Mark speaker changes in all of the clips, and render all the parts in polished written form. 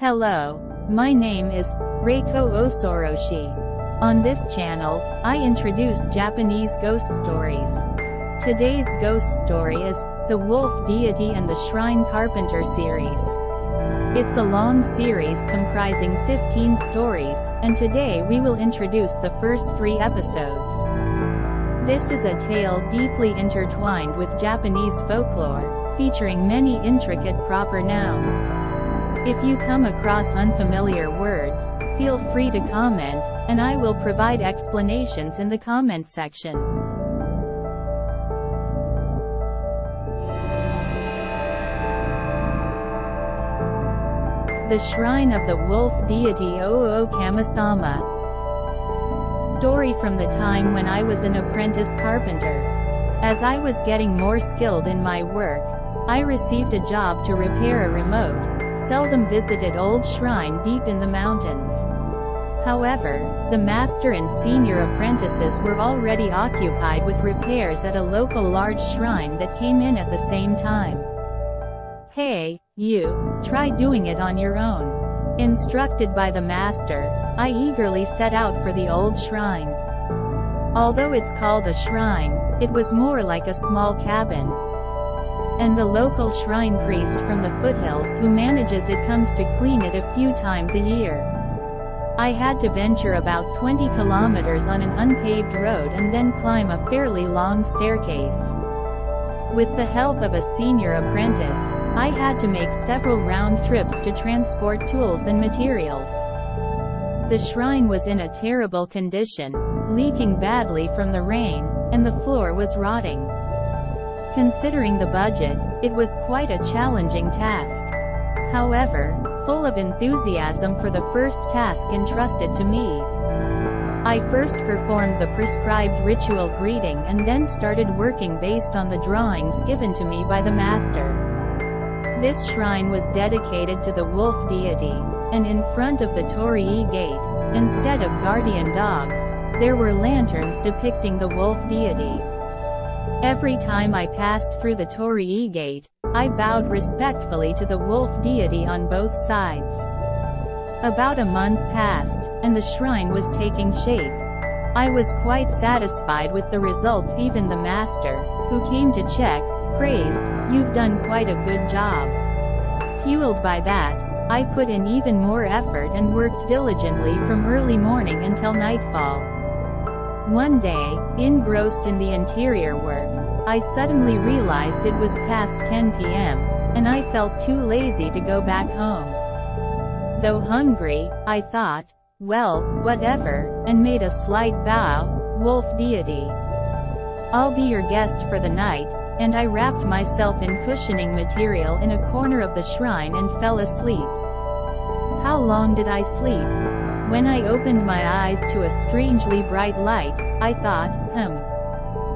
Speaker 1: Hello, my name is Reiko Osoroshi. On this channel, I introduce Japanese ghost stories. Today's ghost story is the Wolf Deity and the Shrine Carpenter Series. It's a long series comprising 15 stories, and today we will introduce the first 3 episodes. This is a tale deeply intertwined with Japanese folklore, featuring many intricate proper nouns. If you come across unfamiliar words, feel free to comment, and I will provide explanations in the comment section. The Shrine of the Wolf Deity O-O-kamisama. Story from the time when I was an apprentice carpenter. As I was getting more skilled in my work, I received a job to repair a remote, seldom visited old shrine deep in the mountains. However, the master and senior apprentices were already occupied with repairs at a local large shrine that came in at the same time. "Hey, you, try doing it on your own." Instructed by the master, I eagerly set out for the old shrine. Although it's called a shrine, it was more like a small cabin. And the local shrine priest from the foothills who manages it comes to clean it a few times a year. I had to venture about 20 kilometers on an unpaved road and then climb a fairly long staircase. With the help of a senior apprentice, I had to make several round trips to transport tools and materials. The shrine was in a terrible condition, leaking badly from the rain, and the floor was rotting. Considering the budget, it was quite a challenging task. However, full of enthusiasm for the first task entrusted to me, I first performed the prescribed ritual greeting and then started working based on the drawings given to me by the master. This shrine was dedicated to the Wolf Deity, and in front of the torii gate, instead of guardian dogs, there were lanterns depicting the Wolf Deity. Every time I passed through the torii gate, I bowed respectfully to the Wolf Deity on both sides. About a month passed, and the shrine was taking shape. I was quite satisfied with the results. Even the master, who came to check, praised, "You've done quite a good job." Fueled by that, I put in even more effort and worked diligently from early morning until nightfall. One day, engrossed in the interior work, I suddenly realized it was past 10 p.m., and I felt too lazy to go back home. Though hungry, I thought, well, whatever, and made a slight bow. "Wolf Deity, I'll be your guest for the night," and I wrapped myself in cushioning material in a corner of the shrine and fell asleep. How long did I sleep? When I opened my eyes to a strangely bright light, I thought,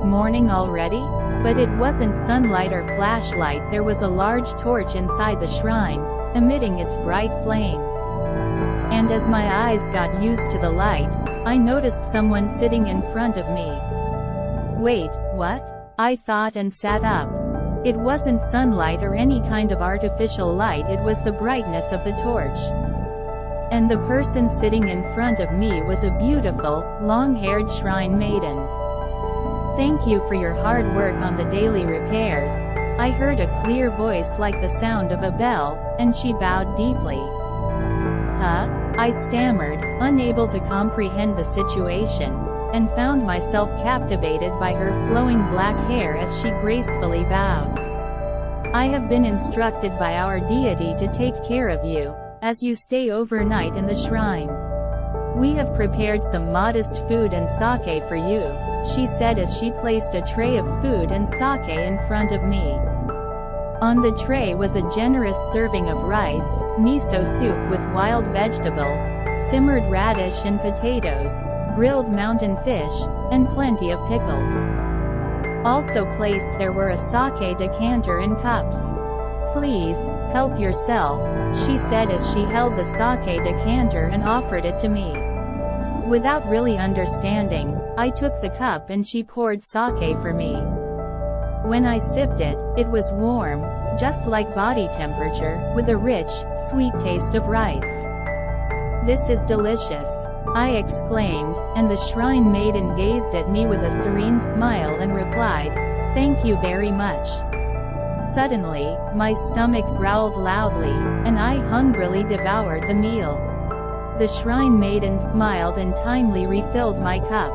Speaker 1: morning already? But it wasn't sunlight or flashlight. There was a large torch inside the shrine, emitting its bright flame. And as my eyes got used to the light, I noticed someone sitting in front of me. Wait, what? I thought and sat up. It wasn't sunlight or any kind of artificial light, it was the brightness of the torch. And the person sitting in front of me was a beautiful, long-haired shrine maiden. "Thank you for your hard work on the daily repairs." I heard a clear voice like the sound of a bell, and she bowed deeply. "Huh?" I stammered, unable to comprehend the situation, and found myself captivated by her flowing black hair as she gracefully bowed. "I have been instructed by our deity to take care of you, as you stay overnight in the shrine. We have prepared some modest food and sake for you," she said as she placed a tray of food and sake in front of me. On the tray was a generous serving of rice, miso soup with wild vegetables, simmered radish and potatoes, grilled mountain fish, and plenty of pickles. Also placed there were a sake decanter and cups. "Please, help yourself," she said as she held the sake decanter and offered it to me. Without really understanding, I took the cup and she poured sake for me. When I sipped it, it was warm, just like body temperature, with a rich, sweet taste of rice. "This is delicious," I exclaimed, and the shrine maiden gazed at me with a serene smile and replied, "Thank you very much." Suddenly, my stomach growled loudly, and I hungrily devoured the meal. The shrine maiden smiled and timely refilled my cup.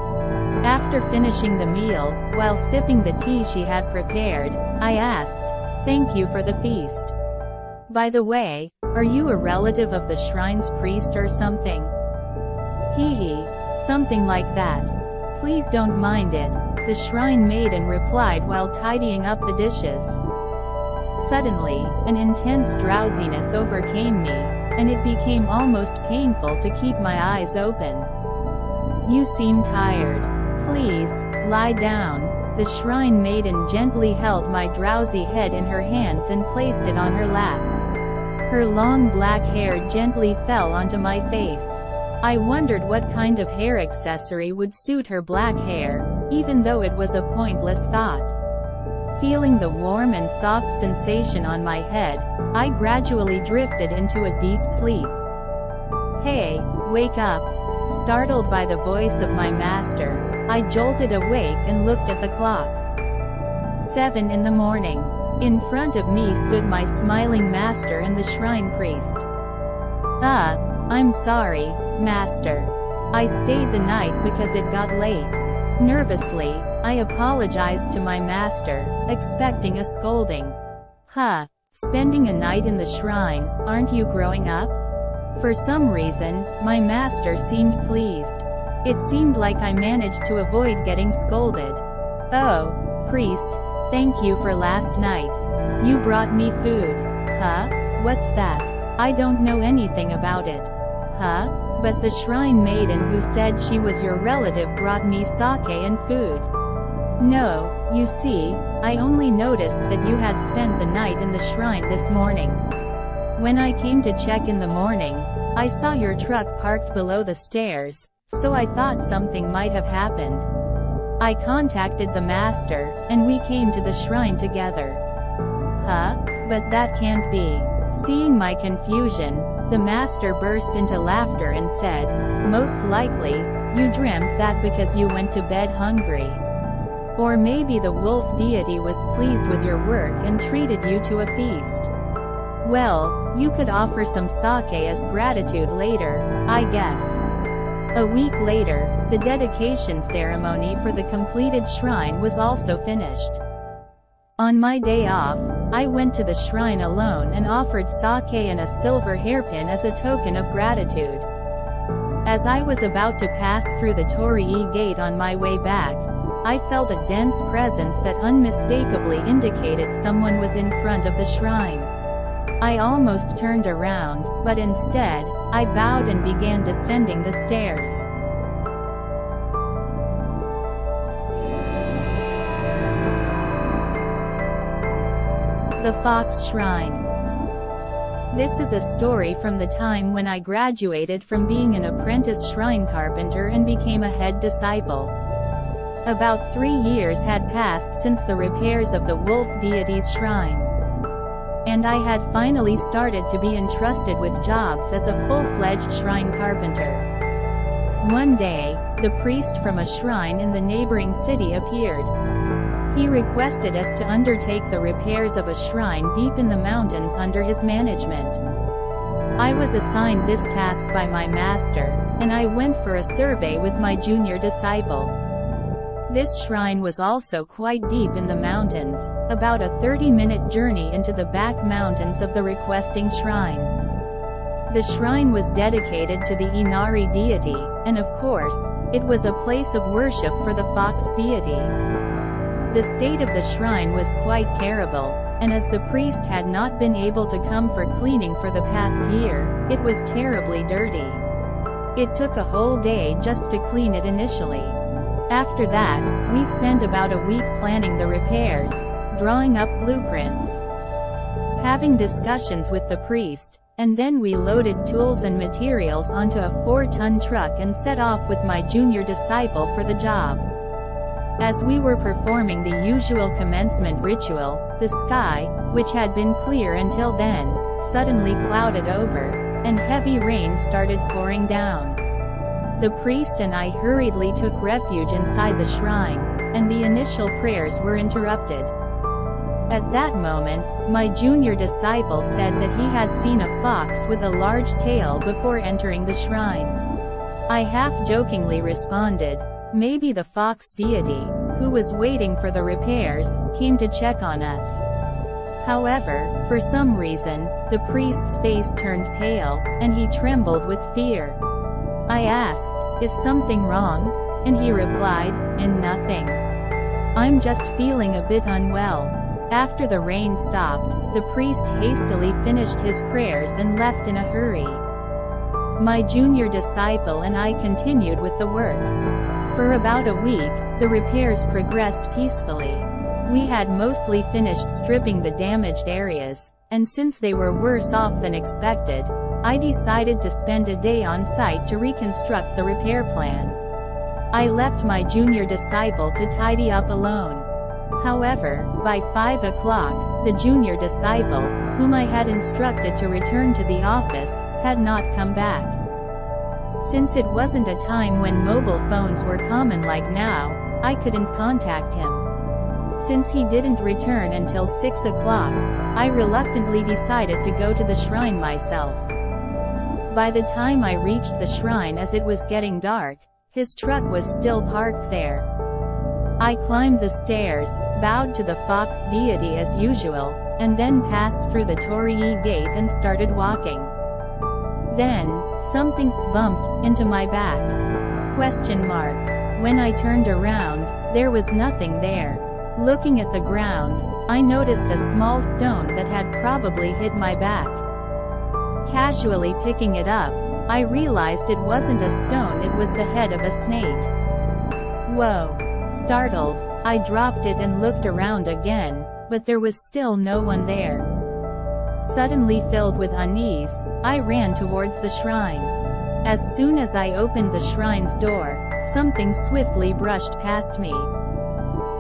Speaker 1: After finishing the meal, while sipping the tea she had prepared, I asked, "Thank you for the feast. By the way, are you a relative of the shrine's priest or something?" "Hee, something like that. Please don't mind it," the shrine maiden replied while tidying up the dishes. Suddenly, an intense drowsiness overcame me, and it became almost painful to keep my eyes open. "You seem tired. Please, lie down." The shrine maiden gently held my drowsy head in her hands and placed it on her lap. Her long black hair gently fell onto my face. I wondered what kind of hair accessory would suit her black hair, even though it was a pointless thought. Feeling the warm and soft sensation on my head, I gradually drifted into a deep sleep. "Hey, wake up!" Startled by the voice of my master, I jolted awake and looked at the clock. 7 in the morning. In front of me stood my smiling master and the shrine priest. I'm sorry, master. I stayed the night because it got late." Nervously, I apologized to my master, expecting a scolding. Spending a night in the shrine, aren't you growing up?" For some reason, my master seemed pleased. It seemed like I managed to avoid getting scolded. "Oh, priest, thank you for last night. You brought me food." What's that? I don't know anything about it." But the shrine maiden who said she was your relative brought me sake and food." "No, you see, I only noticed that you had spent the night in the shrine this morning. When I came to check in the morning, I saw your truck parked below the stairs, so I thought something might have happened. I contacted the master, and we came to the shrine together." But that can't be." Seeing my confusion, the master burst into laughter and said, "Most likely, you dreamt that because you went to bed hungry. Or maybe the wolf deity was pleased with your work and treated you to a feast. Well, you could offer some sake as gratitude later, I guess." A week later, the dedication ceremony for the completed shrine was also finished. On my day off, I went to the shrine alone and offered sake and a silver hairpin as a token of gratitude. As I was about to pass through the torii gate on my way back, I felt a dense presence that unmistakably indicated someone was in front of the shrine. I almost turned around, but instead, I bowed and began descending the stairs. The Fox Shrine. This is a story from the time when I graduated from being an apprentice shrine carpenter and became a head disciple. About 3 years had passed since the repairs of the Wolf Deity's shrine, and I had finally started to be entrusted with jobs as a full-fledged shrine carpenter. One day, the priest from a shrine in the neighboring city appeared. He requested us to undertake the repairs of a shrine deep in the mountains under his management. I was assigned this task by my master, and I went for a survey with my junior disciple. This shrine was also quite deep in the mountains, about a 30-minute journey into the back mountains of the requesting shrine. The shrine was dedicated to the Inari deity, and of course, it was a place of worship for the fox deity. The state of the shrine was quite terrible, and as the priest had not been able to come for cleaning for the past year, it was terribly dirty. It took a whole day just to clean it initially. After that, we spent about a week planning the repairs, drawing up blueprints, having discussions with the priest, and then we loaded tools and materials onto a 4-ton truck and set off with my junior disciple for the job. As we were performing the usual commencement ritual, the sky, which had been clear until then, suddenly clouded over, and heavy rain started pouring down. The priest and I hurriedly took refuge inside the shrine, and the initial prayers were interrupted. At that moment, my junior disciple said that he had seen a fox with a large tail before entering the shrine. I half-jokingly responded, maybe the fox deity, who was waiting for the repairs, came to check on us. However, for some reason, the priest's face turned pale, and he trembled with fear. I asked, "Is something wrong?" And he replied, "Nothing. I'm just feeling a bit unwell." After the rain stopped, the priest hastily finished his prayers and left in a hurry. My junior disciple and I continued with the work. For about a week, the repairs progressed peacefully. We had mostly finished stripping the damaged areas, and since they were worse off than expected, I decided to spend a day on site to reconstruct the repair plan. I left my junior disciple to tidy up alone. However, by 5 o'clock, the junior disciple, whom I had instructed to return to the office, had not come back. Since it wasn't a time when mobile phones were common like now, I couldn't contact him. Since he didn't return until 6 o'clock, I reluctantly decided to go to the shrine myself. By the time I reached the shrine as it was getting dark, his truck was still parked there. I climbed the stairs, bowed to the fox deity as usual, and then passed through the torii gate and started walking. Then, something bumped into my back. ? When I turned around, there was nothing there. Looking at the ground, I noticed a small stone that had probably hit my back. Casually picking it up, I realized it wasn't a stone, it was the head of a snake. Whoa! Startled, I dropped it and looked around again, but there was still no one there. Suddenly filled with unease, I ran towards the shrine. As soon as I opened the shrine's door, something swiftly brushed past me.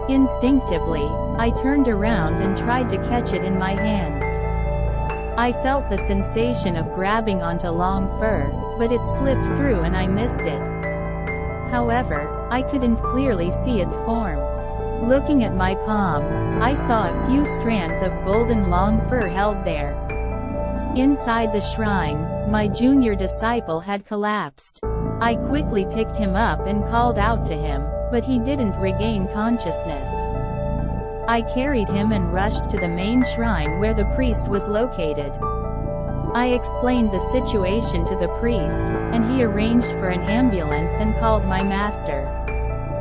Speaker 1: Instinctively, I turned around and tried to catch it in my hands. I felt the sensation of grabbing onto long fur, but it slipped through and I missed it. However, I couldn't clearly see its form. Looking at my palm, I saw a few strands of golden long fur held there. Inside the shrine, my junior disciple had collapsed. I quickly picked him up and called out to him, but he didn't regain consciousness. I carried him and rushed to the main shrine where the priest was located. I explained the situation to the priest, and he arranged for an ambulance and called my master.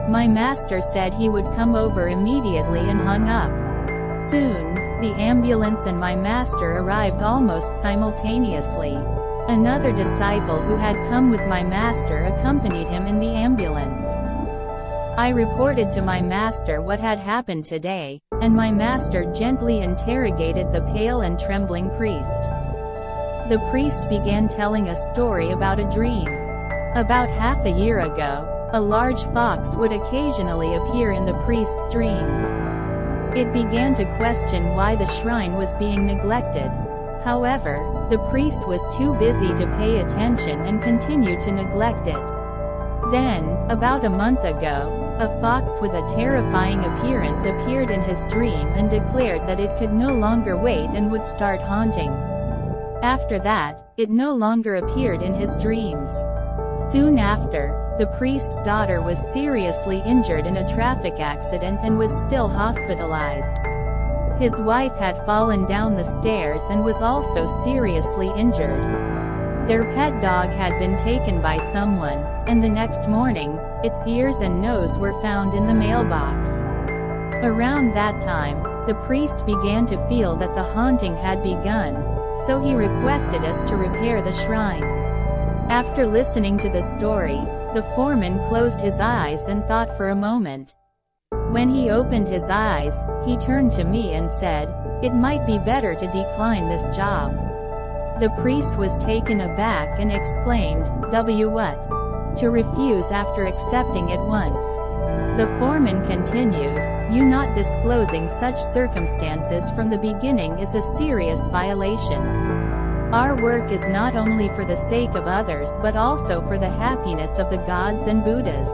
Speaker 1: My master said he would come over immediately and hung up. Soon, the ambulance and my master arrived almost simultaneously. Another disciple who had come with my master accompanied him in the ambulance. I reported to my master what had happened today, and my master gently interrogated the pale and trembling priest. The priest began telling a story about a dream. About half a year ago, a large fox would occasionally appear in the priest's dreams. It began to question why the shrine was being neglected. However, the priest was too busy to pay attention and continued to neglect it. Then, about a month ago, a fox with a terrifying appearance appeared in his dream and declared that it could no longer wait and would start haunting. After that, it no longer appeared in his dreams. Soon after, the priest's daughter was seriously injured in a traffic accident and was still hospitalized. His wife had fallen down the stairs and was also seriously injured. Their pet dog had been taken by someone, and the next morning, its ears and nose were found in the mailbox. Around that time, the priest began to feel that the haunting had begun, so he requested us to repair the shrine. After listening to the story, the foreman closed his eyes and thought for a moment. When he opened his eyes, he turned to me and said, "It might be better to decline this job." The priest was taken aback and exclaimed, "What? To refuse after accepting it once?" The foreman continued, "You not disclosing such circumstances from the beginning is a serious violation. Our work is not only for the sake of others but also for the happiness of the gods and Buddhas.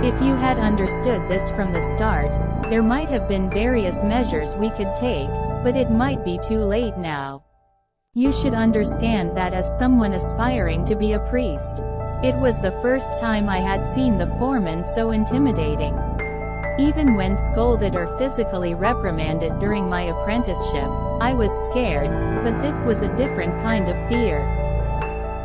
Speaker 1: If you had understood this from the start, there might have been various measures we could take, but it might be too late now. You should understand that as someone aspiring to be a priest, it was the first time I had seen the foreman so intimidating. Even when scolded or physically reprimanded during my apprenticeship, I was scared, but this was a different kind of fear.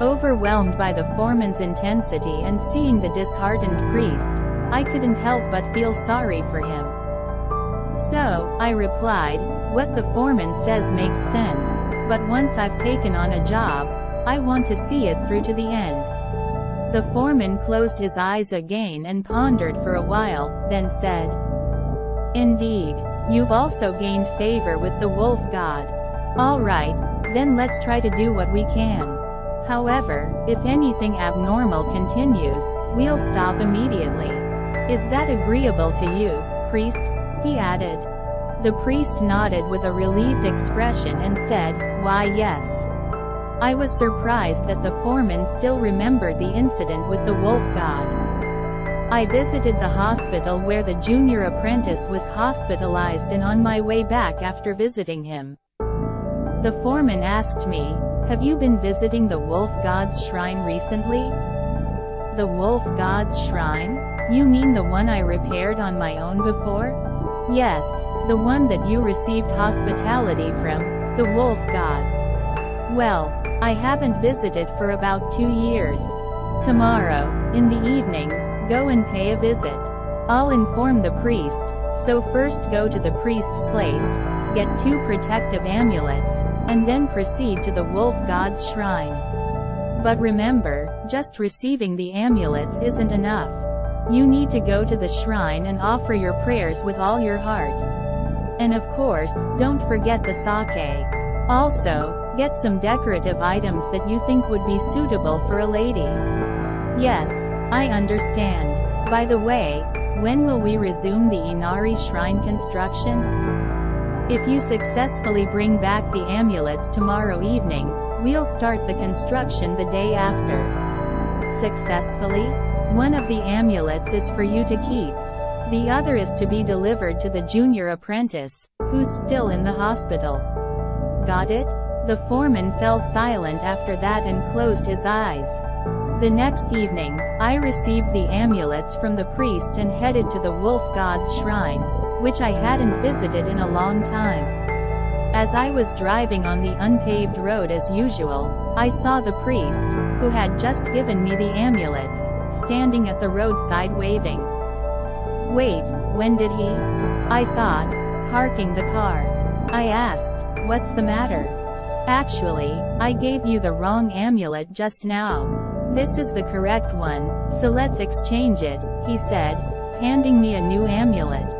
Speaker 1: Overwhelmed by the foreman's intensity and seeing the disheartened priest, I couldn't help but feel sorry for him. So, I replied, what the foreman says makes sense, but once I've taken on a job, I want to see it through to the end." The foreman closed his eyes again and pondered for a while, then said, "Indeed, you've also gained favor with the wolf god. All right, then let's try to do what we can. However, if anything abnormal continues, we'll stop immediately. Is that agreeable to you, priest?" he added. The priest nodded with a relieved expression and said, "Why yes." I was surprised that the foreman still remembered the incident with the wolf god. I visited the hospital where the junior apprentice was hospitalized, and on my way back after visiting him, the foreman asked me, "Have you been visiting the wolf god's shrine recently?" "The wolf god's shrine? You mean the one I repaired on my own before?" "Yes, the one that you received hospitality from, the wolf god." "Well, I haven't visited for about 2 years. Tomorrow, in the evening, go and pay a visit. I'll inform the priest, so first go to the priest's place, get 2 protective amulets, and then proceed to the wolf god's shrine. But remember, just receiving the amulets isn't enough. You need to go to the shrine and offer your prayers with all your heart. And of course, don't forget the sake. Also, get some decorative items that you think would be suitable for a lady." "Yes, I understand. By the way, when will we resume the Inari shrine construction?" "If you successfully bring back the amulets tomorrow evening, we'll start the construction the day after." "Successfully? One of the amulets is for you to keep. The other is to be delivered to the junior apprentice, who's still in the hospital." "Got it?" The foreman fell silent after that and closed his eyes. The next evening, I received the amulets from the priest and headed to the wolf god's shrine, which I hadn't visited in a long time. As I was driving on the unpaved road as usual, I saw the priest, who had just given me the amulets, standing at the roadside waving. "Wait, when did he?" I thought, parking the car. I asked, "What's the matter?" "Actually, I gave you the wrong amulet just now. This is the correct one, so let's exchange it," he said, handing me a new amulet.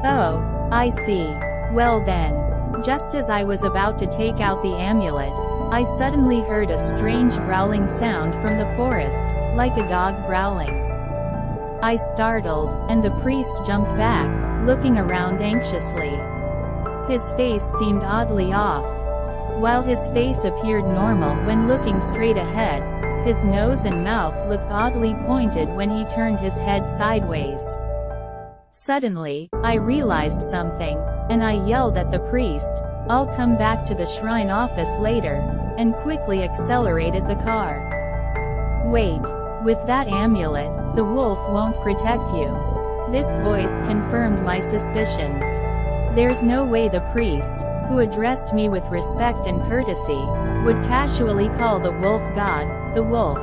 Speaker 1: "Oh, I see. Well then." Just as I was about to take out the amulet, I suddenly heard a strange growling sound from the forest, like a dog growling. I startled, and the priest jumped back, looking around anxiously. His face seemed oddly off. While his face appeared normal when looking straight ahead, his nose and mouth looked oddly pointed when he turned his head sideways. Suddenly, I realized something, and I yelled at the priest, "I'll come back to the shrine office later," and quickly accelerated the car. "Wait, with that amulet, the wolf won't protect you." This voice confirmed my suspicions. There's no way the priest, who addressed me with respect and courtesy, would casually call the wolf god, the wolf.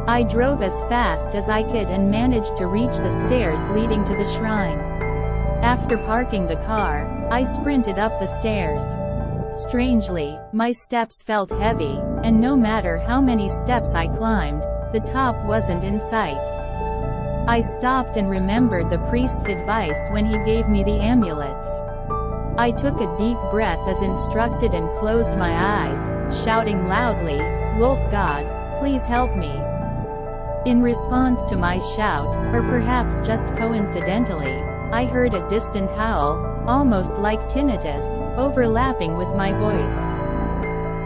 Speaker 1: I drove as fast as I could and managed to reach the stairs leading to the shrine. After parking the car, I sprinted up the stairs. Strangely, my steps felt heavy, and no matter how many steps I climbed, the top wasn't in sight. I stopped and remembered the priest's advice when he gave me the amulets. I took a deep breath as instructed and closed my eyes, shouting loudly, "Wolf God, please help me." In response to my shout, or perhaps just coincidentally, I heard a distant howl, almost like tinnitus, overlapping with my voice.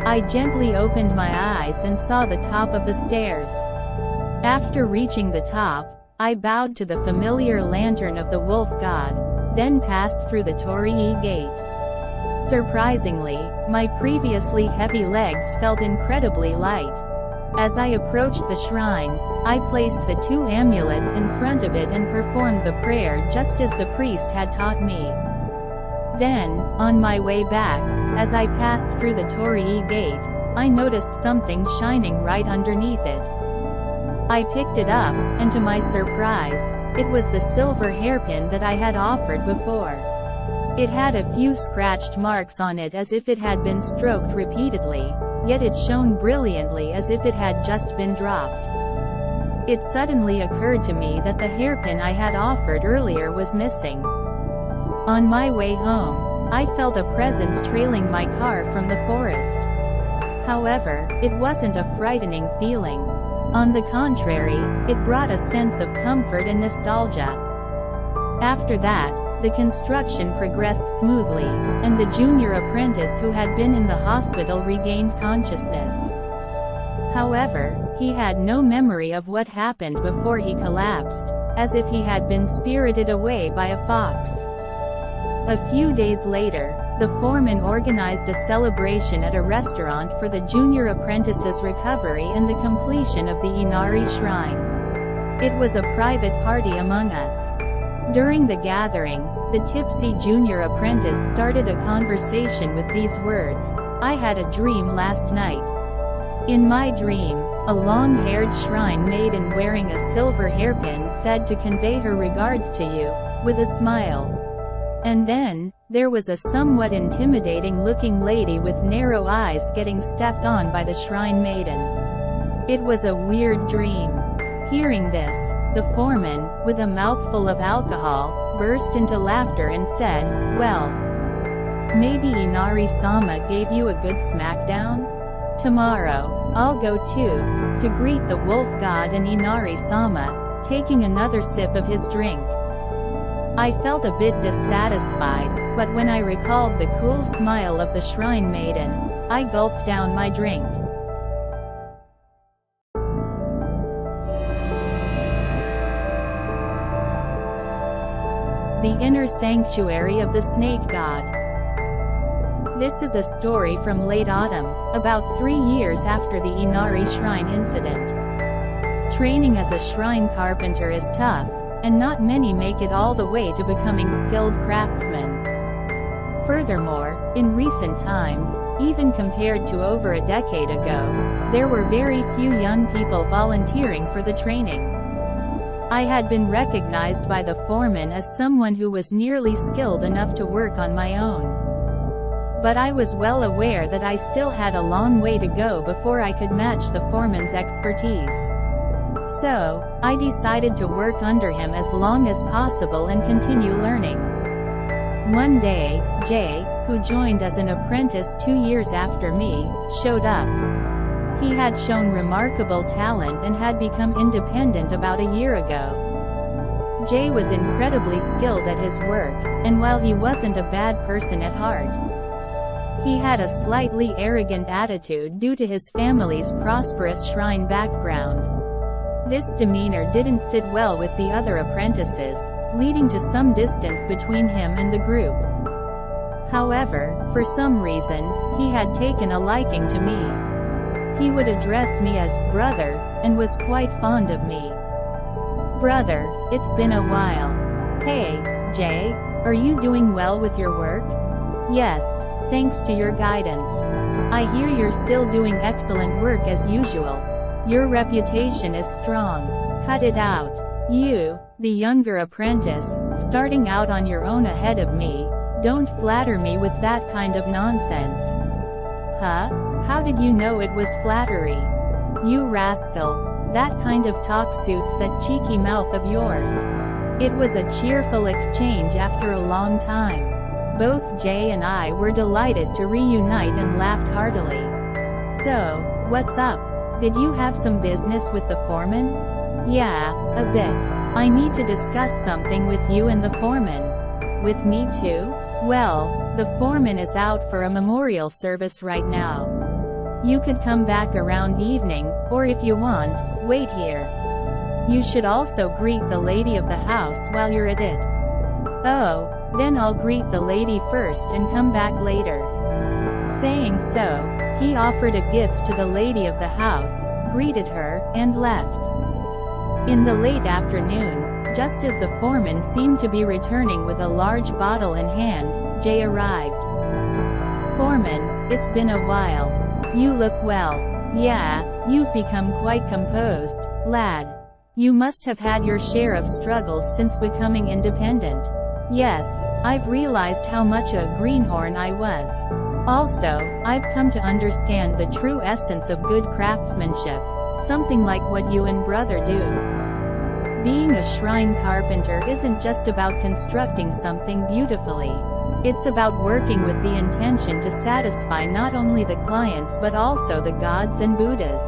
Speaker 1: I gently opened my eyes and saw the top of the stairs. After reaching the top, I bowed to the familiar lantern of the wolf god, then passed through the torii gate. Surprisingly, my previously heavy legs felt incredibly light. As I approached the shrine, I placed the 2 amulets in front of it and performed the prayer just as the priest had taught me. Then, on my way back, as I passed through the torii gate, I noticed something shining right underneath it. I picked it up, and to my surprise, it was the silver hairpin that I had offered before. It had a few scratched marks on it as if it had been stroked repeatedly, yet it shone brilliantly as if it had just been dropped. It suddenly occurred to me that the hairpin I had offered earlier was missing. On my way home, I felt a presence trailing my car from the forest. However, it wasn't a frightening feeling. On the contrary, it brought a sense of comfort and nostalgia. After that, the construction progressed smoothly, and the junior apprentice who had been in the hospital regained consciousness. However, he had no memory of what happened before he collapsed, as if he had been spirited away by a fox. A few days later, the foreman organized a celebration at a restaurant for the junior apprentice's recovery and the completion of the Inari Shrine. It was a private party among us. During the gathering, the tipsy junior apprentice started a conversation with these words, "I had a dream last night. In my dream, a long-haired shrine maiden wearing a silver hairpin said to convey her regards to you, with a smile. And then, there was a somewhat intimidating-looking lady with narrow eyes getting stepped on by the shrine maiden. It was a weird dream." Hearing this, the foreman, with a mouthful of alcohol, burst into laughter and said, "Well, maybe Inari-sama gave you a good smackdown? Tomorrow, I'll go too, to greet the wolf god and Inari-sama, taking another sip of his drink." I felt a bit dissatisfied, but when I recalled the cool smile of the shrine maiden, I gulped down my drink. The Inner Sanctuary of the Snake God. This is a story from late autumn, about 3 years after the Inari Shrine incident. Training as a shrine carpenter is tough, and not many make it all the way to becoming skilled craftsmen. Furthermore, in recent times, even compared to over a decade ago, there were very few young people volunteering for the training. I had been recognized by the foreman as someone who was nearly skilled enough to work on my own. But I was well aware that I still had a long way to go before I could match the foreman's expertise. So, I decided to work under him as long as possible and continue learning. One day, Jay, who joined as an apprentice 2 years after me, showed up. He had shown remarkable talent and had become independent about a year ago. Jay was incredibly skilled at his work, and while he wasn't a bad person at heart, he had a slightly arrogant attitude due to his family's prosperous shrine background. This demeanor didn't sit well with the other apprentices, leading to some distance between him and the group. However, for some reason, he had taken a liking to me. He would address me as "brother," and was quite fond of me. "Brother, it's been a while. Hey, Jay, are you doing well with your work?" "Yes, thanks to your guidance. I hear you're still doing excellent work as usual. Your reputation is strong. Cut it out. You, the younger apprentice, starting out on your own ahead of me, don't flatter me with that kind of nonsense." "Huh? How did you know it was flattery? You rascal. That kind of talk suits that cheeky mouth of yours." It was a cheerful exchange after a long time. Both Jay and I were delighted to reunite and laughed heartily. "So, what's up? Did you have some business with the foreman?" Yeah, a bit. I need to discuss something with you and the foreman. With me too? Well, the foreman is out for a memorial service right now. You could come back around evening, or if you want, wait here. You should also greet the lady of the house while you're at it. Oh, then I'll greet the lady first and come back later. Saying so, he offered a gift to the lady of the house, greeted her, and left. In the late afternoon, just as the foreman seemed to be returning with a large bottle in hand, Jay arrived. Foreman, it's been a while. You look well. Yeah, you've become quite composed, lad. You must have had your share of struggles since becoming independent. Yes, I've realized how much a greenhorn I was. Also, I've come to understand the true essence of good craftsmanship, something like what you and brother do. Being a shrine carpenter isn't just about constructing something beautifully. It's about working with the intention to satisfy not only the clients but also the gods and Buddhas.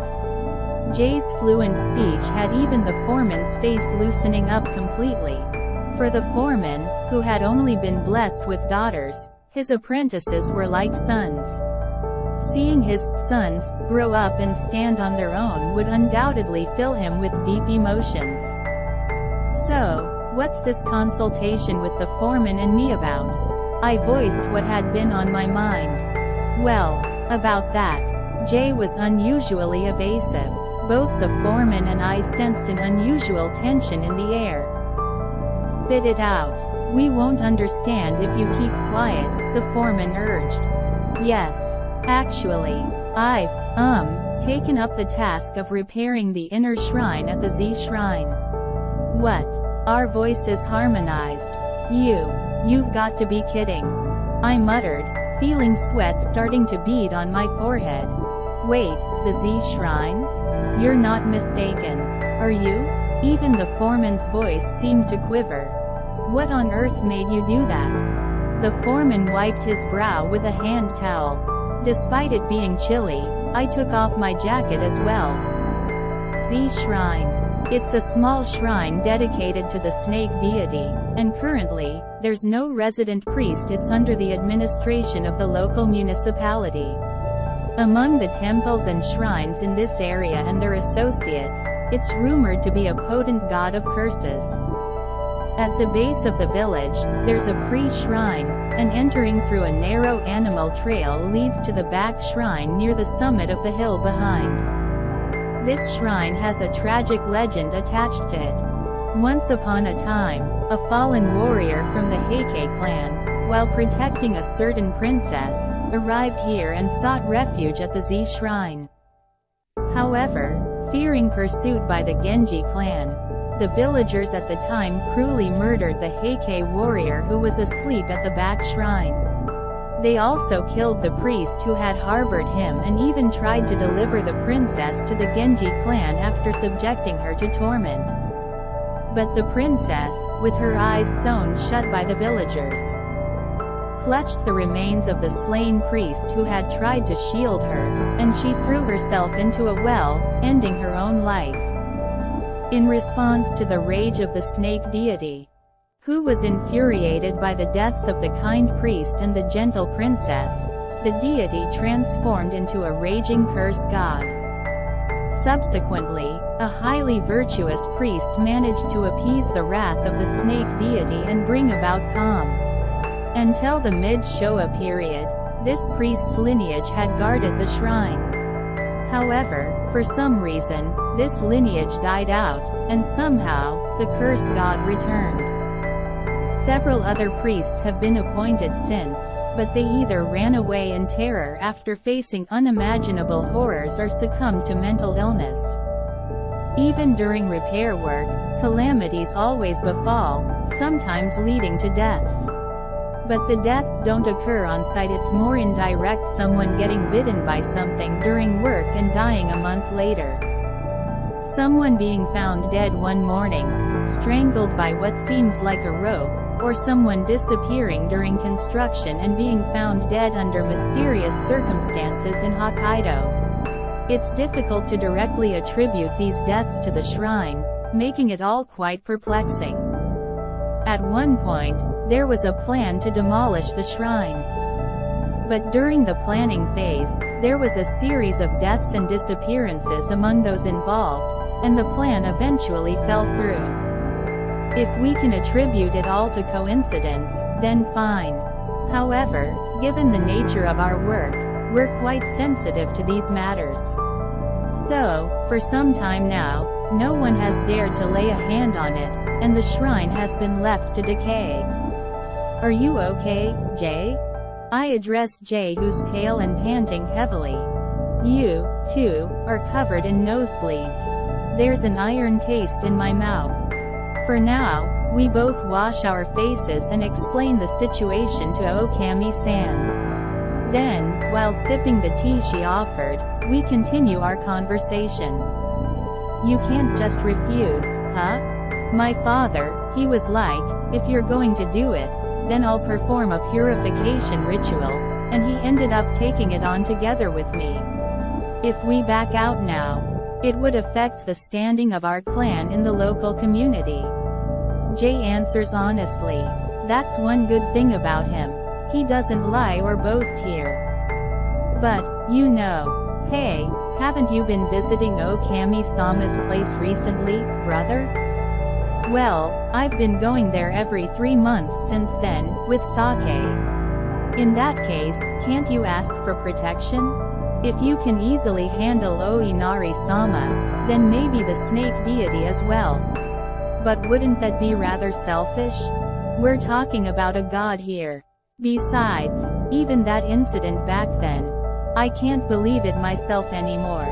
Speaker 1: Jay's fluent speech had even the foreman's face loosening up completely. For the foreman, who had only been blessed with daughters, his apprentices were like sons. Seeing his sons grow up and stand on their own would undoubtedly fill him with deep emotions. So, what's this consultation with the foreman and me about? I voiced what had been on my mind. Well, about that. Jay was unusually evasive. Both the foreman and I sensed an unusual tension in the air. Spit it out. We won't understand if you keep quiet, the foreman urged. Yes. Actually, I've, taken up the task of repairing the inner shrine at the Z Shrine. What? Our voices harmonized. You've got to be kidding. I muttered, feeling sweat starting to bead on my forehead. Wait, the Z Shrine? You're not mistaken. Are you? Even the foreman's voice seemed to quiver. What on earth made you do that? The foreman wiped his brow with a hand towel. Despite it being chilly, I took off my jacket as well. Z Shrine. It's a small shrine dedicated to the snake deity, and currently, there's no resident priest. It's under the administration of the local municipality. Among the temples and shrines in this area and their associates, it's rumored to be a potent god of curses. At the base of the village, there's a pre-shrine, and entering through a narrow animal trail leads to the back shrine near the summit of the hill behind. This shrine has a tragic legend attached to it. Once upon a time, a fallen warrior from the Heike clan, while protecting a certain princess, arrived here and sought refuge at the Z Shrine. However, fearing pursuit by the Genji clan, the villagers at the time cruelly murdered the Heike warrior who was asleep at the back shrine. They also killed the priest who had harbored him and even tried to deliver the princess to the Genji clan after subjecting her to torment. But the princess, with her eyes sewn shut by the villagers, clutched the remains of the slain priest who had tried to shield her, and she threw herself into a well, ending her own life. In response to the rage of the snake deity, who was infuriated by the deaths of the kind priest and the gentle princess, the deity transformed into a raging curse god. Subsequently, a highly virtuous priest managed to appease the wrath of the snake deity and bring about calm. Until the mid-Showa period, this priest's lineage had guarded the shrine. However, for some reason, this lineage died out, and somehow, the curse god returned. Several other priests have been appointed since, but they either ran away in terror after facing unimaginable horrors or succumbed to mental illness. Even during repair work, calamities always befall, sometimes leading to deaths. But the deaths don't occur on site, it's more indirect, someone getting bitten by something during work and dying a month later. Someone being found dead one morning, strangled by what seems like a rope, or someone disappearing during construction and being found dead under mysterious circumstances in Hokkaido. It's difficult to directly attribute these deaths to the shrine, making it all quite perplexing. At one point, there was a plan to demolish the shrine. But during the planning phase, there was a series of deaths and disappearances among those involved, and the plan eventually fell through. If we can attribute it all to coincidence, then fine. However, given the nature of our work, we're quite sensitive to these matters. So, for some time now, no one has dared to lay a hand on it, and the shrine has been left to decay. Are you okay, Jay? I address Jay, who's pale and panting heavily. You, too, are covered in nosebleeds. There's an iron taste in my mouth. For now, we both wash our faces and explain the situation to Okami-san. Then, while sipping the tea she offered, we continue our conversation. You can't just refuse, huh? My father, he was like, if you're going to do it, then I'll perform a purification ritual, and he ended up taking it on together with me. If we back out now, it would affect the standing of our clan in the local community. Jay answers honestly. That's one good thing about him. He doesn't lie or boast here. But, you know. Hey, haven't you been visiting O-Kami-sama's place recently, brother? Well, I've been going there every 3 months since then, with sake. In that case, can't you ask for protection? If you can easily handle O-Inari-sama, then maybe the snake deity as well. But wouldn't that be rather selfish? We're talking about a god here. Besides, even that incident back then, I can't believe it myself anymore.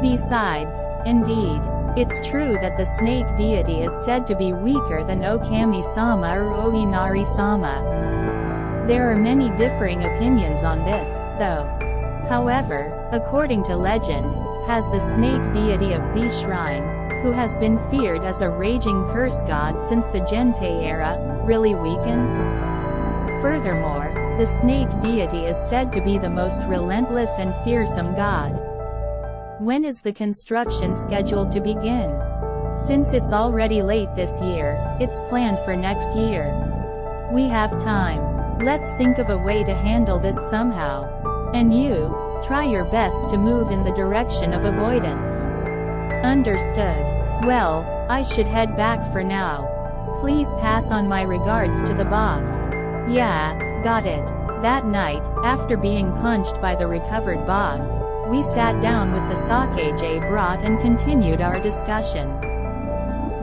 Speaker 1: Besides, indeed, it's true that the snake deity is said to be weaker than O-Kami-sama or O-Inari-sama. There are many differing opinions on this, though. However, according to legend, has the snake deity of Z Shrine, who has been feared as a raging curse god since the Genpei era, really weakened? Furthermore, the snake deity is said to be the most relentless and fearsome god. When is the construction scheduled to begin? Since it's already late this year, it's planned for next year. We have time. Let's think of a way to handle this somehow. And you, try your best to move in the direction of avoidance. Understood. Well, I should head back for now. Please pass on my regards to the boss. Yeah, got it. That night, after being punched by the recovered boss, we sat down with the sake Jay brought and continued our discussion.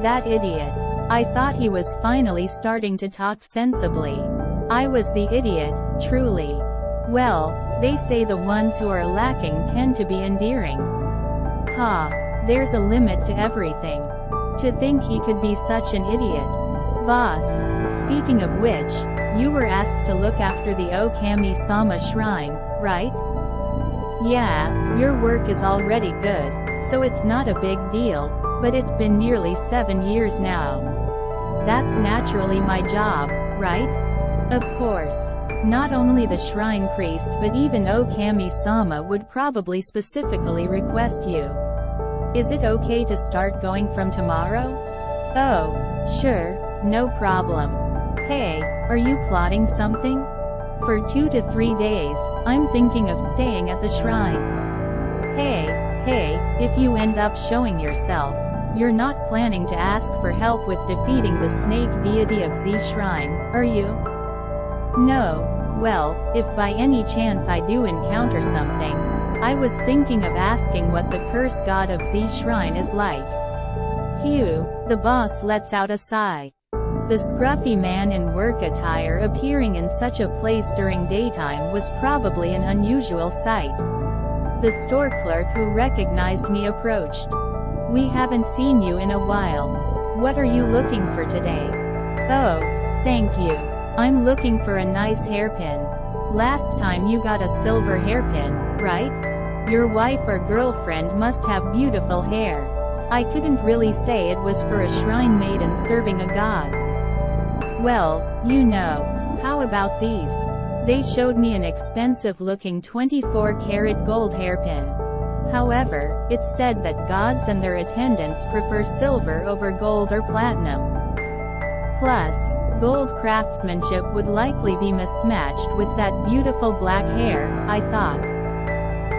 Speaker 1: That idiot. I thought he was finally starting to talk sensibly. I was the idiot, truly. Well, they say the ones who are lacking tend to be endearing. Ha, there's a limit to everything. To think he could be such an idiot. Boss, speaking of which, you were asked to look after the O-Kami-sama shrine, right? Yeah, your work is already good, so it's not a big deal, but it's been nearly 7 years now. That's naturally my job, right? Of course. Not only the shrine priest but even O-Kami-sama would probably specifically request you. Is it okay to start going from tomorrow? Oh, sure, no problem. Hey, are you plotting something? For 2 to 3 days, I'm thinking of staying at the shrine. Hey, if you end up showing yourself, you're not planning to ask for help with defeating the snake deity of Z Shrine, are you? No. Well, if by any chance I do encounter something, I was thinking of asking what the curse god of Z Shrine is like. Phew, the boss lets out a sigh. The scruffy man in work attire appearing in such a place during daytime was probably an unusual sight. The store clerk who recognized me approached. We haven't seen you in a while. What are you looking for today? Oh, thank you. I'm looking for a nice hairpin. Last time you got a silver hairpin, right? Your wife or girlfriend must have beautiful hair. I couldn't really say it was for a shrine maiden serving a god. Well, you know. How about these? They showed me an expensive-looking 24-karat gold hairpin. However, it's said that gods and their attendants prefer silver over gold or platinum. Plus, gold craftsmanship would likely be mismatched with that beautiful black hair, I thought.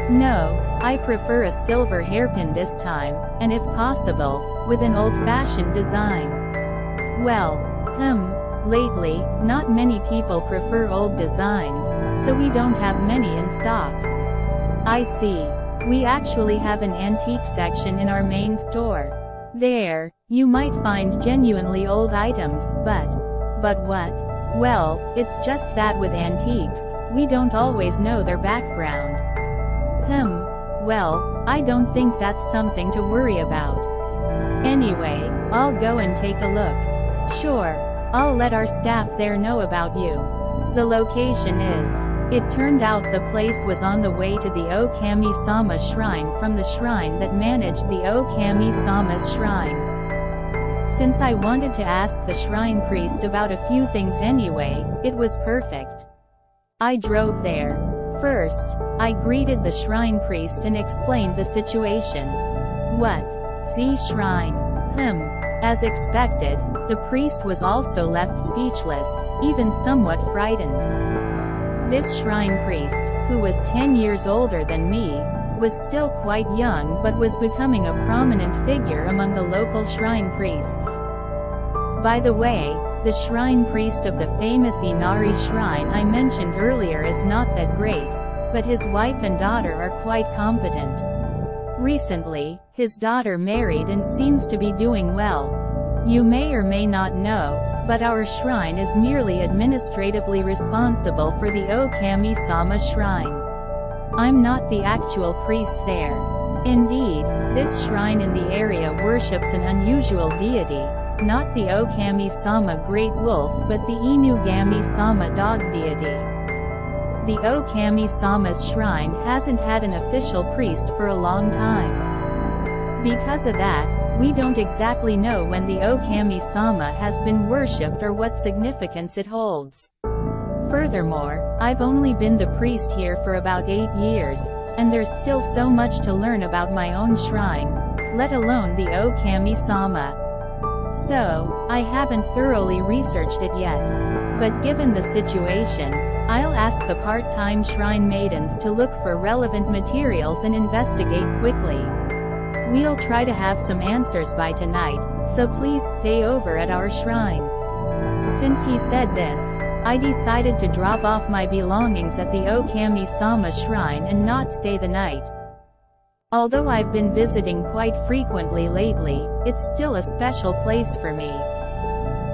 Speaker 1: No, I prefer a silver hairpin this time, and if possible, with an old-fashioned design. Well, lately, not many people prefer old designs, so we don't have many in stock. I see. We actually have an antique section in our main store. There, you might find genuinely old items, but what? Well, it's just that with antiques, we don't always know their background. Well, I don't think that's something to worry about. Anyway, I'll go and take a look. Sure, I'll let our staff there know about you. The location is. It turned out the place was on the way to the O-O-kamisama shrine from the shrine that managed the O-O-kamisama's shrine. Since I wanted to ask the shrine priest about a few things anyway, it was perfect. I drove there. First, I greeted the shrine priest and explained the situation. What? Z shrine? As expected, the priest was also left speechless, even somewhat frightened. This shrine priest, who was 10 years older than me, was still quite young but was becoming a prominent figure among the local shrine priests. By the way, the shrine priest of the famous Inari shrine I mentioned earlier is not that great, but his wife and daughter are quite competent. Recently, his daughter married and seems to be doing well. You may or may not know, but our shrine is merely administratively responsible for the O-O-kamisama shrine. I'm not the actual priest there. Indeed, this shrine in the area worships an unusual deity, not the O-O-kamisama great wolf but the Inugami-sama dog deity. The O-O-kamisama's shrine hasn't had an official priest for a long time. Because of that, we don't exactly know when the O-O-kamisama has been worshipped or what significance it holds. Furthermore, I've only been the priest here for about 8 years, and there's still so much to learn about my own shrine, let alone the O-O-kamisama. So, I haven't thoroughly researched it yet. But given the situation, I'll ask the part-time shrine maidens to look for relevant materials and investigate quickly. We'll try to have some answers by tonight, so please stay over at our shrine. Since he said this, I decided to drop off my belongings at the O-O-kamisama shrine and not stay the night. Although I've been visiting quite frequently lately, it's still a special place for me.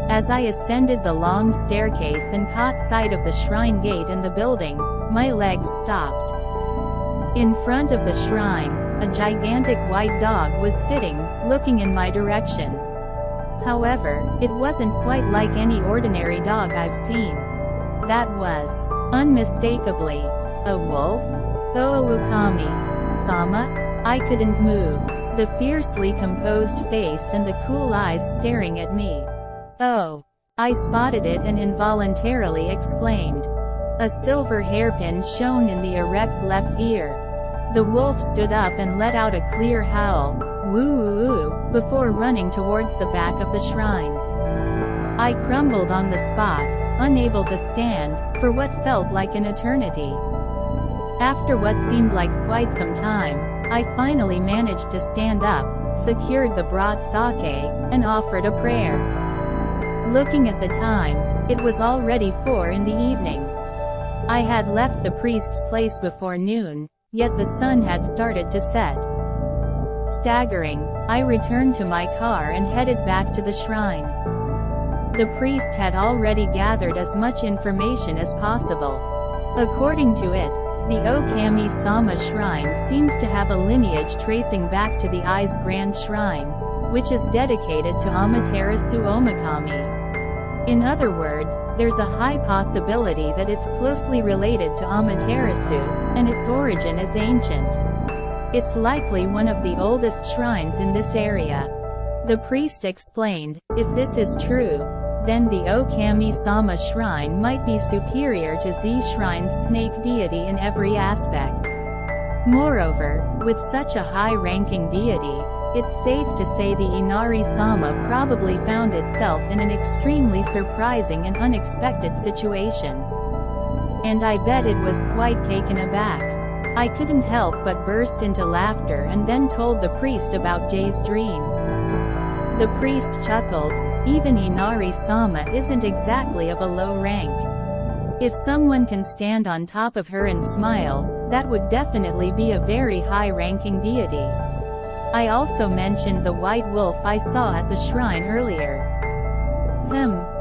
Speaker 1: As I ascended the long staircase and caught sight of the shrine gate and the building, my legs stopped. In front of the shrine, a gigantic white dog was sitting, looking in my direction. However, it wasn't quite like any ordinary dog I've seen. That was, unmistakably, a wolf? O-O-kamisama? I couldn't move. The fiercely composed face and the cool eyes staring at me. Oh! I spotted it and involuntarily exclaimed. A silver hairpin shone in the erect left ear. The wolf stood up and let out a clear howl, woo-woo, before running towards the back of the shrine. I crumbled on the spot, unable to stand, for what felt like an eternity. After what seemed like quite some time, I finally managed to stand up, secured the brought sake, and offered a prayer. Looking at the time, it was already 4 in the evening. I had left the priest's place before noon, yet the sun had started to set. Staggering, I returned to my car and headed back to the shrine. The priest had already gathered as much information as possible. According to it, the O-O-kamisama shrine seems to have a lineage tracing back to the I's Grand Shrine, which is dedicated to Amaterasu Omikami. In other words, there's a high possibility that it's closely related to Amaterasu, and its origin is ancient. It's likely one of the oldest shrines in this area. The priest explained, if this is true, then the O-O-kamisama shrine might be superior to Z Shrine's snake deity in every aspect. Moreover, with such a high-ranking deity, it's safe to say the Inari-sama probably found itself in an extremely surprising and unexpected situation. And I bet it was quite taken aback. I couldn't help but burst into laughter and then told the priest about Jay's dream. The priest chuckled. Even Inari-sama isn't exactly of a low rank. If someone can stand on top of her and smile, that would definitely be a very high-ranking deity. I also mentioned the white wolf I saw at the shrine earlier.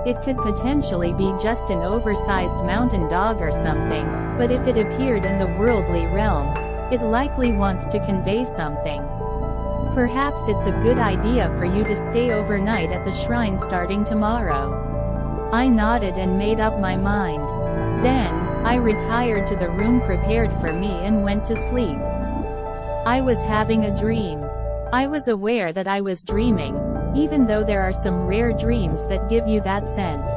Speaker 1: It could potentially be just an oversized mountain dog or something, but if it appeared in the worldly realm, it likely wants to convey something. Perhaps it's a good idea for you to stay overnight at the shrine starting tomorrow. I nodded and made up my mind. Then, I retired to the room prepared for me and went to sleep. I was having a dream. I was aware that I was dreaming, even though there are some rare dreams that give you that sense.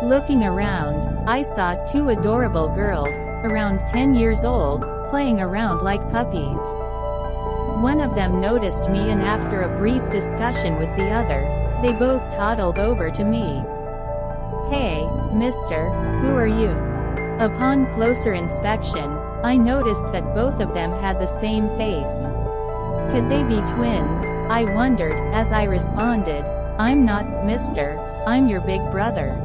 Speaker 1: Looking around, I saw two adorable girls, around 10 years old, playing around like puppies. One of them noticed me and after a brief discussion with the other, they both toddled over to me. "Hey, mister, who are you?" Upon closer inspection, I noticed that both of them had the same face. Could they be twins? I wondered, as I responded, "I'm not, mister, I'm your big brother."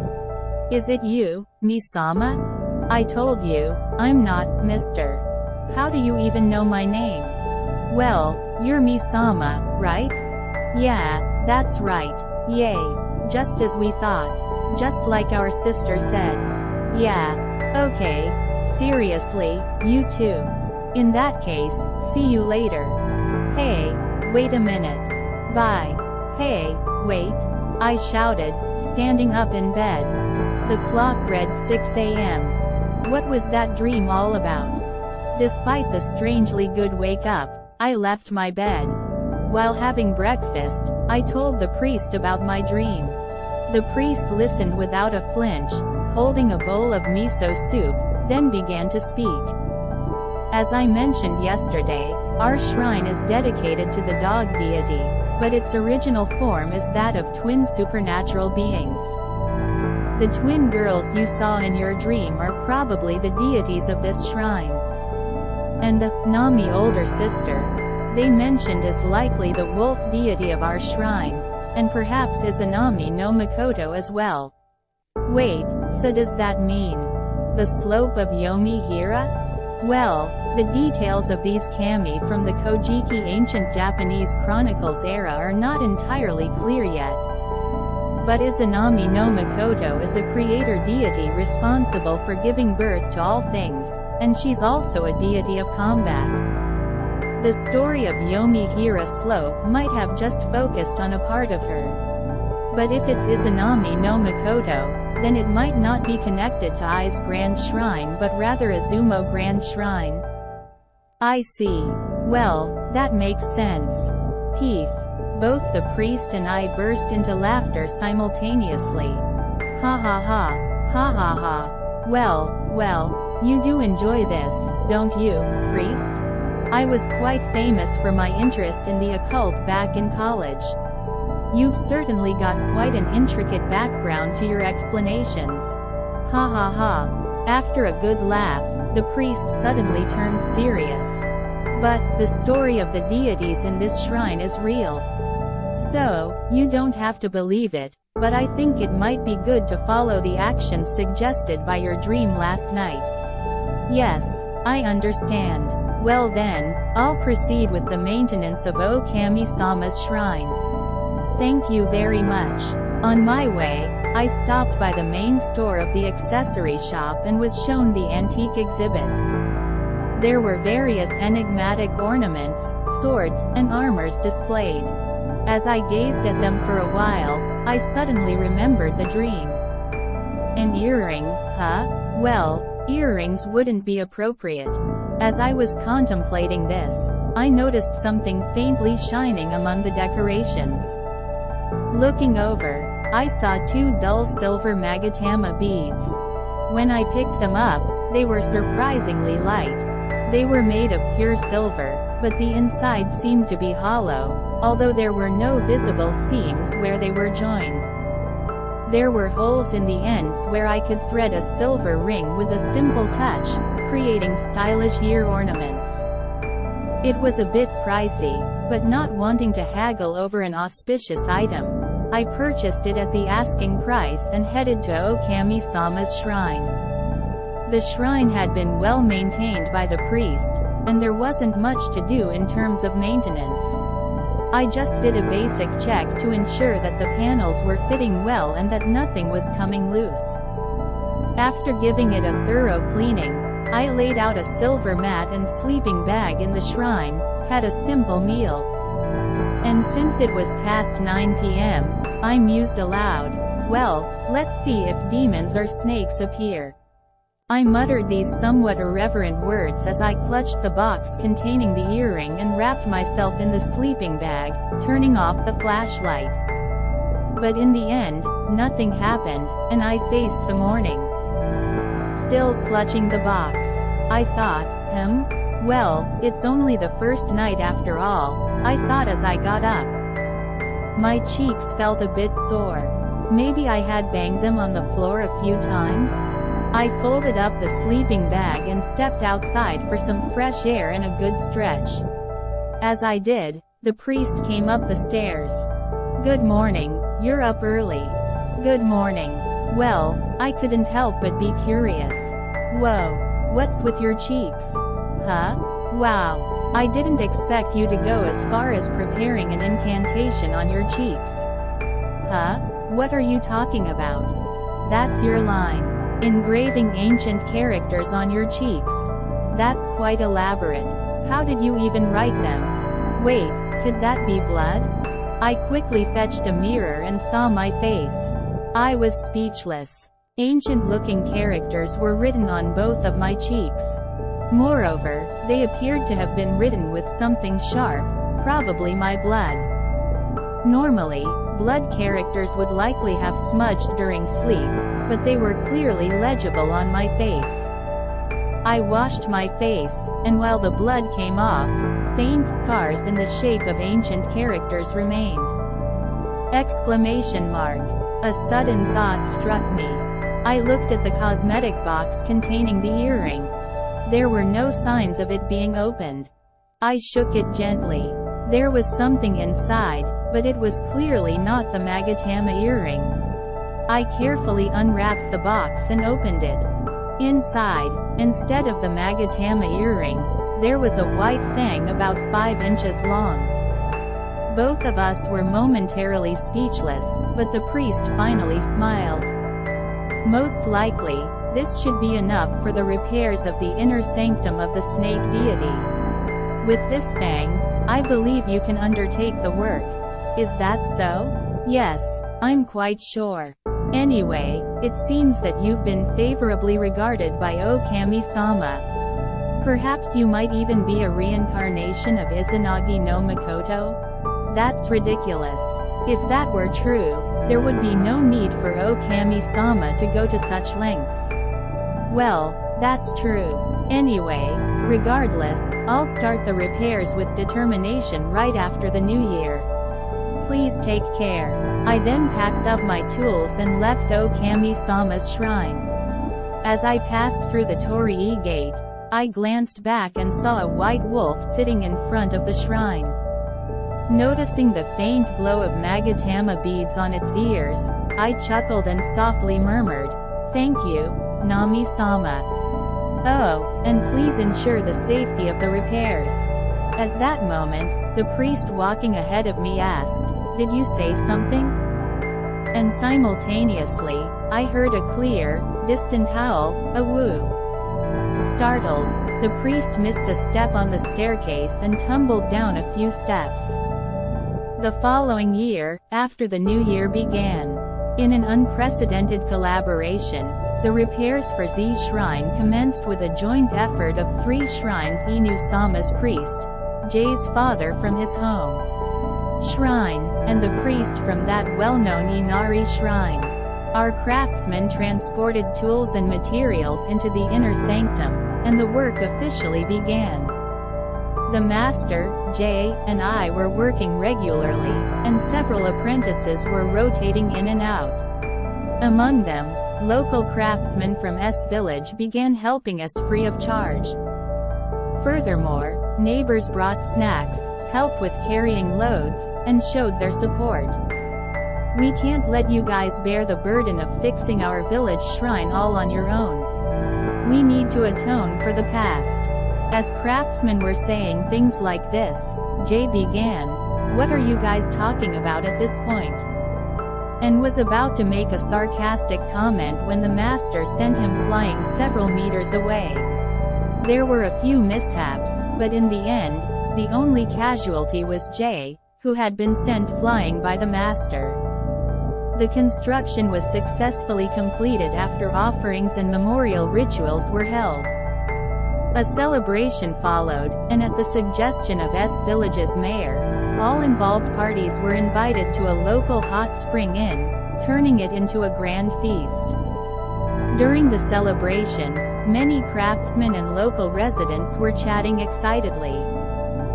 Speaker 1: "Is it you, Misama?" "I told you, I'm not, mister. How do you even know my name?" "Well, you're Misama, right?" "Yeah, that's right. Yay. Just as we thought. Just like our sister said." "Yeah. Okay. Seriously, you too. In that case, see you later." "Hey, wait a minute. Bye." "Hey, wait," I shouted, standing up in bed. The clock read 6 a.m. What was that dream all about? Despite the strangely good wake-up, I left my bed. While having breakfast, I told the priest about my dream. The priest listened without a flinch, holding a bowl of miso soup, then began to speak. As I mentioned yesterday, our shrine is dedicated to the dog deity, but its original form is that of twin supernatural beings. The twin girls you saw in your dream are probably the deities of this shrine. And the Nami older sister they mentioned is likely the wolf deity of our shrine, and perhaps Izanami no Makoto as well. Wait, so does that mean the slope of Yomi Hira? Well, the details of these kami from the Kojiki ancient Japanese chronicles era are not entirely clear yet. But Izanami no Makoto is a creator deity responsible for giving birth to all things, and she's also a deity of combat. The story of Yomi Hira slope might have just focused on a part of her. But if it's Izanami no Makoto, then it might not be connected to Ai's Grand Shrine but rather Izumo Grand Shrine. I see. Well, that makes sense. Peef. Both the priest and I burst into laughter simultaneously. Ha ha ha. Ha ha ha. Well, you do enjoy this, don't you, priest? I was quite famous for my interest in the occult back in college. You've certainly got quite an intricate background to your explanations. Ha ha ha. After a good laugh, the priest suddenly turned serious. But, the story of the deities in this shrine is real. So, you don't have to believe it, but I think it might be good to follow the actions suggested by your dream last night. Yes, I understand. Well then, I'll proceed with the maintenance of O-Kamisama's shrine. Thank you very much. On my way, I stopped by the main store of the accessory shop and was shown the antique exhibit. There were various enigmatic ornaments, swords, and armors displayed. As I gazed at them for a while, I suddenly remembered the dream. An earring, huh? Well, earrings wouldn't be appropriate. As I was contemplating this, I noticed something faintly shining among the decorations. Looking over, I saw two dull silver magatama beads. When I picked them up, they were surprisingly light. They were made of pure silver, but the inside seemed to be hollow, although there were no visible seams where they were joined. There were holes in the ends where I could thread a silver ring with a simple touch, creating stylish ear ornaments. It was a bit pricey, but not wanting to haggle over an auspicious item, I purchased it at the asking price and headed to O-O-kamisama's shrine. The shrine had been well maintained by the priest, and there wasn't much to do in terms of maintenance. I just did a basic check to ensure that the panels were fitting well and that nothing was coming loose. After giving it a thorough cleaning, I laid out a silver mat and sleeping bag in the shrine, had a simple meal. And since it was past 9 p.m., I mused aloud, well, let's see if demons or snakes appear. I muttered these somewhat irreverent words as I clutched the box containing the earring and wrapped myself in the sleeping bag, turning off the flashlight. But in the end, nothing happened, and I faced the morning. Still clutching the box. I thought, well, it's only the first night after all, I thought as I got up. My cheeks felt a bit sore. Maybe I had banged them on the floor a few times? I folded up the sleeping bag and stepped outside for some fresh air and a good stretch. As I did, the priest came up the stairs. Good morning, you're up early. Good morning. Well, I couldn't help but be curious. Whoa, what's with your cheeks? Huh? Wow, I didn't expect you to go as far as preparing an incantation on your cheeks. Huh? What are you talking about? That's your line. Engraving ancient characters on your cheeks. That's quite elaborate. How did you even write them? Wait, could that be blood? I quickly fetched a mirror and saw my face. I was speechless. Ancient-looking characters were written on both of my cheeks. Moreover, they appeared to have been written with something sharp, probably my blood. Normally, blood characters would likely have smudged during sleep, but they were clearly legible on my face. I washed my face, and while the blood came off, faint scars in the shape of ancient characters remained. Exclamation mark. A sudden thought struck me. I looked at the cosmetic box containing the earring. There were no signs of it being opened. I shook it gently. There was something inside, but it was clearly not the Magatama earring. I carefully unwrapped the box and opened it. Inside, instead of the Magatama earring, there was a white fang about 5 inches long. Both of us were momentarily speechless, but the priest finally smiled. Most likely, this should be enough for the repairs of the inner sanctum of the snake deity. With this fang, I believe you can undertake the work. Is that so? Yes, I'm quite sure. Anyway, it seems that you've been favorably regarded by O-O-kamisama. Perhaps you might even be a reincarnation of Izanagi no Makoto? That's ridiculous. If that were true, there would be no need for O-O-kamisama to go to such lengths. Well, that's true. Anyway, regardless, I'll start the repairs with determination right after the new year. Please take care. I then packed up my tools and left O-O-kamisama's shrine. As I passed through the torii gate, I glanced back and saw a white wolf sitting in front of the shrine. Noticing the faint glow of Magatama beads on its ears, I chuckled and softly murmured, "Thank you, Nami-sama. Oh, and please ensure the safety of the repairs." At that moment, the priest walking ahead of me asked, "Did you say something?" And simultaneously, I heard a clear, distant howl, a woo. Startled, the priest missed a step on the staircase and tumbled down a few steps. The following year, after the new year began, in an unprecedented collaboration, the repairs for Z Shrine commenced with a joint effort of 3 shrines: Inu-sama's priest, Jay's father from his home shrine, and the priest from that well-known Inari shrine. Our craftsmen transported tools and materials into the inner sanctum, and the work officially began. The master, Jay, and I were working regularly, and several apprentices were rotating in and out. Among them, local craftsmen from S Village began helping us free of charge. Furthermore, neighbors brought snacks, helped with carrying loads, and showed their support. We can't let you guys bear the burden of fixing our village shrine all on your own. We need to atone for the past. As craftsmen were saying things like this, Jay began, "What are you guys talking about at this point?" and was about to make a sarcastic comment when the master sent him flying several meters away. There were a few mishaps, but in the end, the only casualty was Jay, who had been sent flying by the master. The construction was successfully completed after offerings and memorial rituals were held. A celebration followed, and at the suggestion of S Village's mayor, all involved parties were invited to a local hot spring inn, turning it into a grand feast. During the celebration, many craftsmen and local residents were chatting excitedly.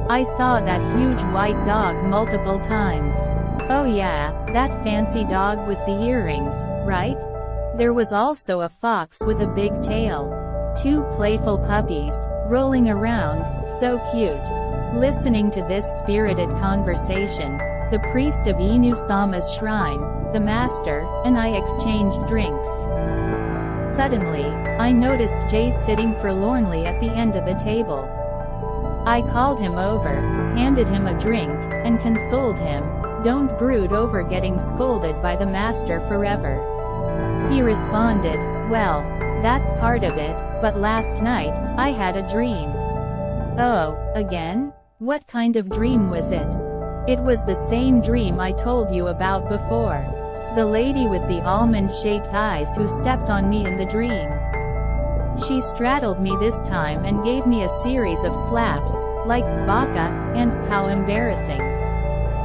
Speaker 1: I saw that huge white dog multiple times. Oh yeah, that fancy dog with the earrings, right? There was also a fox with a big tail. 2 playful puppies, rolling around, so cute. Listening to this spirited conversation, the priest of Inu-sama's shrine, the master, and I exchanged drinks. Suddenly, I noticed Jay sitting forlornly at the end of the table. I called him over, handed him a drink, and consoled him, "Don't brood over getting scolded by the master forever." He responded, "Well, that's part of it, but last night, I had a dream." "Oh, again? What kind of dream was it?" "It was the same dream I told you about before. The lady with the almond-shaped eyes who stepped on me in the dream. She straddled me this time and gave me a series of slaps, like, baka, and, how embarrassing."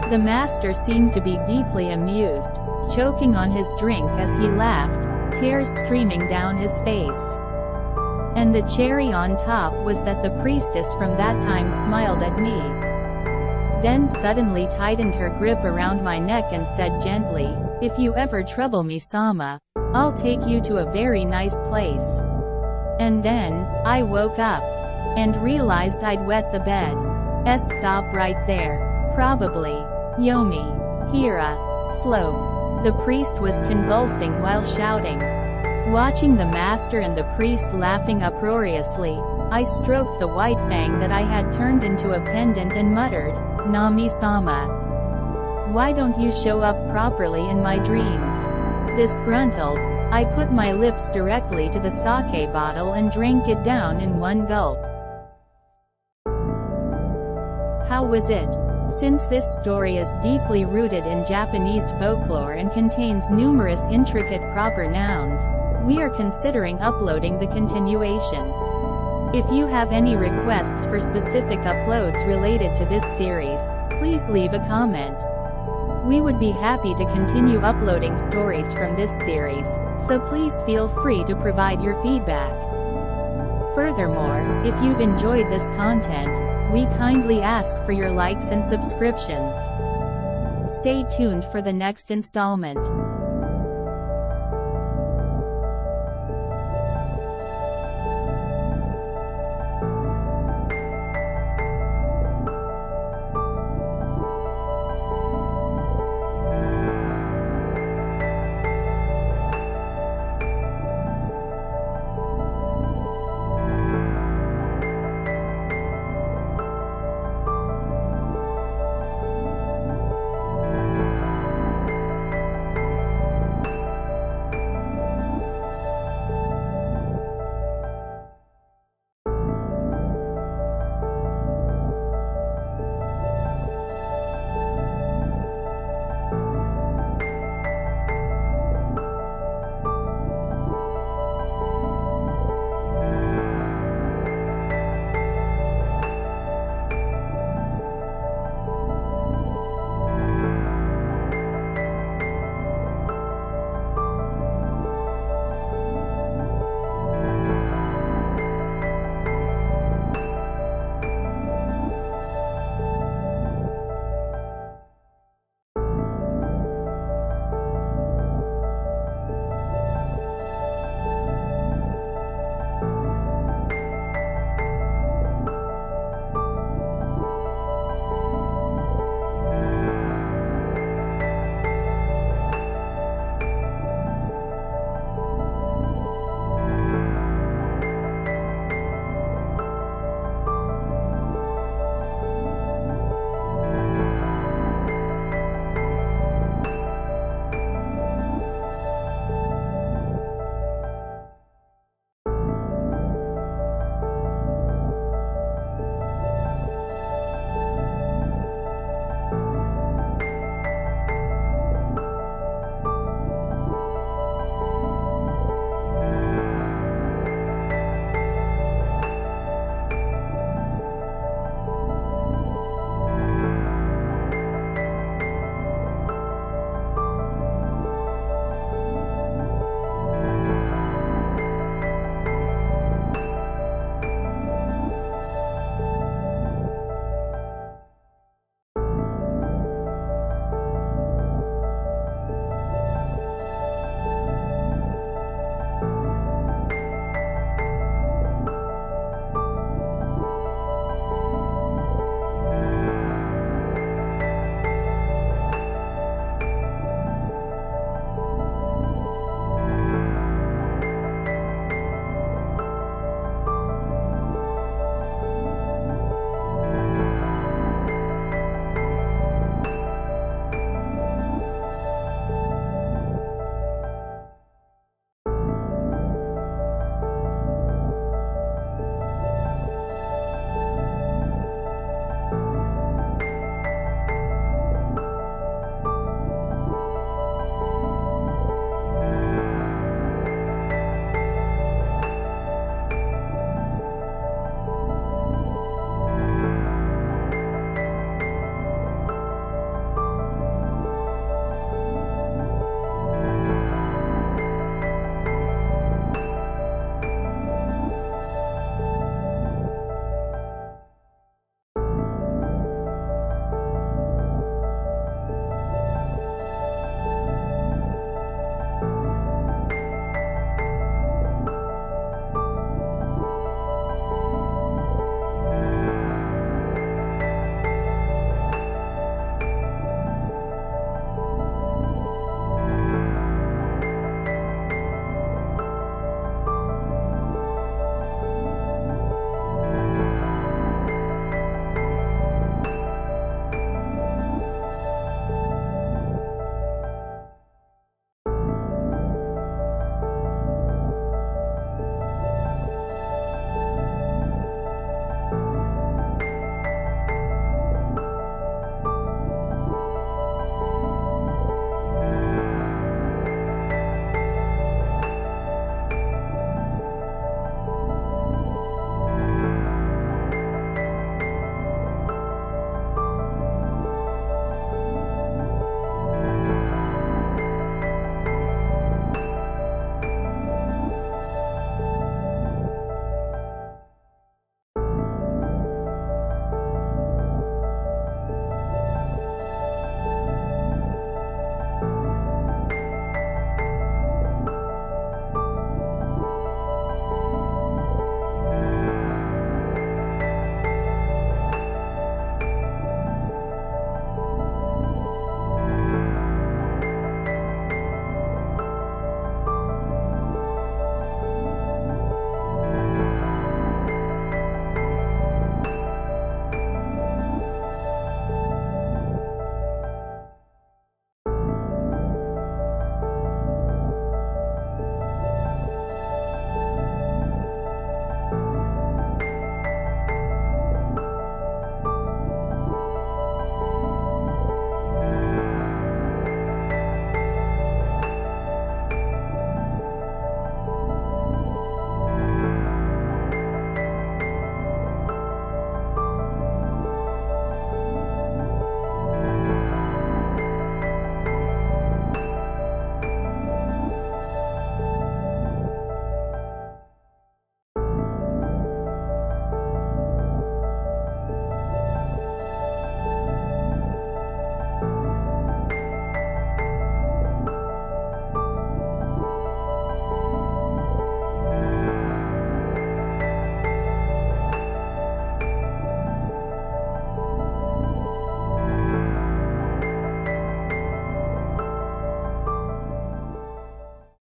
Speaker 1: The master seemed to be deeply amused, choking on his drink as he laughed, tears streaming down his face. And the cherry on top was that the priestess from that time smiled at me. Then suddenly tightened her grip around my neck and said gently, "If you ever trouble me, Sama, I'll take you to a very nice place." And then, I woke up. And realized I'd wet the bed. Stop right there. Probably. Yomi. Hira. Slope. The priest was convulsing while shouting. Watching the master and the priest laughing uproariously, I stroked the white fang that I had turned into a pendant and muttered, "Nami-sama. Why don't you show up properly in my dreams?" Disgruntled, I put my lips directly to the sake bottle and drank it down in one gulp. How was it? Since this story is deeply rooted in Japanese folklore and contains numerous intricate proper nouns, we are considering uploading the continuation. If you have any requests for specific uploads related to this series, please leave a comment. We would be happy to continue uploading stories from this series, so please feel free to provide your feedback. Furthermore, if you've enjoyed this content, we kindly ask for your likes and subscriptions. Stay tuned for the next installment.